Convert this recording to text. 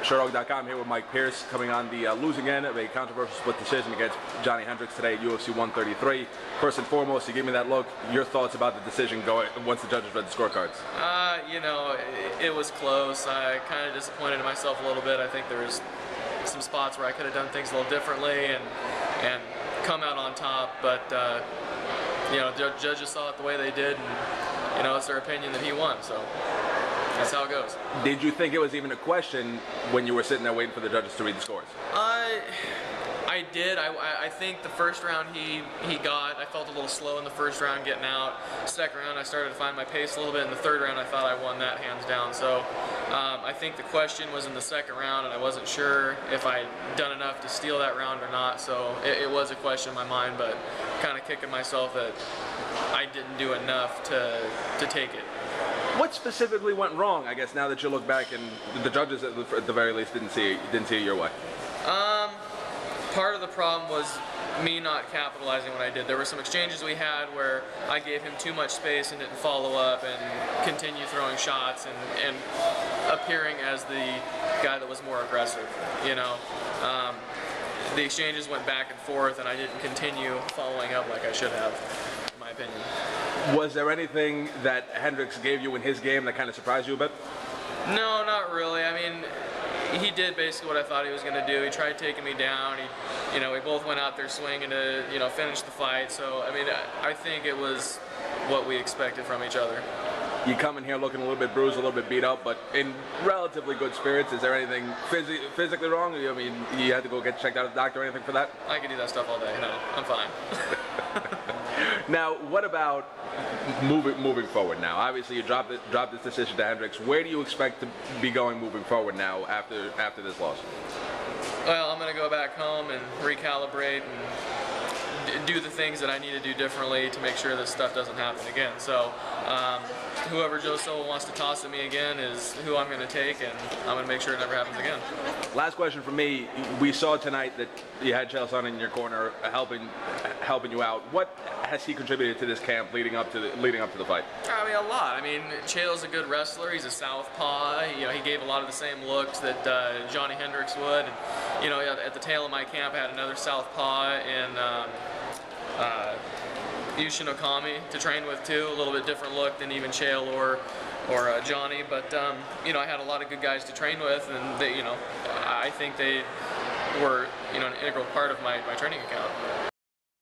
ShowDog.com here with Mike Pierce, coming on the losing end of a controversial split decision against Johnny Hendrix today at UFC 133. First and foremost, you give me that look. Your thoughts about the decision going once the judges read the scorecards? You know, it was close. I kind of disappointed in myself a little bit. I think there was some spots where I could have done things a little differently and come out on top. But you know, the judges saw it the way they did, and you know, it's their opinion that he won. So. That's how it goes. Did you think it was even a question when you were sitting there waiting for the judges to read the scores? I did. I think the first round he got, I felt a little slow in the first round getting out. Second round I started to find my pace a little bit. In the third round I thought I won that hands down. So I think the question was in the second round, and I wasn't sure if I'd done enough to steal that round or not. So it was a question in my mind, but kind of kicking myself that I didn't do enough to take it. What specifically went wrong, I guess, now that you look back and the judges at the very least didn't see it your way? Part of the problem was me not capitalizing what I did. There were some exchanges we had where I gave him too much space and didn't follow up and continue throwing shots and appearing as the guy that was more aggressive, you know. The exchanges went back and forth and I didn't continue following up like I should have, in my opinion. Was there anything that Hendrix gave you in his game that kind of surprised you a bit? No, not really. I mean, he did basically what I thought he was going to do. He tried taking me down. You know, we both went out there swinging to, you know, finish the fight. So, I mean, I think it was what we expected from each other. You come in here looking a little bit bruised, a little bit beat up, but in relatively good spirits. Is there anything physically wrong? I mean, you had to go get checked out at the doctor or anything for that? I can do that stuff all day. No, I'm fine. Now, what about moving forward now? Obviously, you dropped this decision to Hendrix. Where do you expect to be going moving forward now after this loss? Well, I'm going to go back home and recalibrate and do the things that I need to do differently to make sure this stuff doesn't happen again. So whoever Joe Silva wants to toss at me again is who I'm going to take, and I'm going to make sure it never happens again. Last question from me. We saw tonight that you had Chael Sonnen in your corner helping you out. What has he contributed to this camp leading up to the fight? I mean, a lot. I mean, Chael's a good wrestler. He's a southpaw. You know, he gave a lot of the same looks that Johnny Hendrix would. And, you know, at the tail of my camp, I had another southpaw and Yushin Okami to train with too. A little bit different look than even Chael or Johnny, but you know, I had a lot of good guys to train with, and they, you know, I think they were, you know, an integral part of my training account.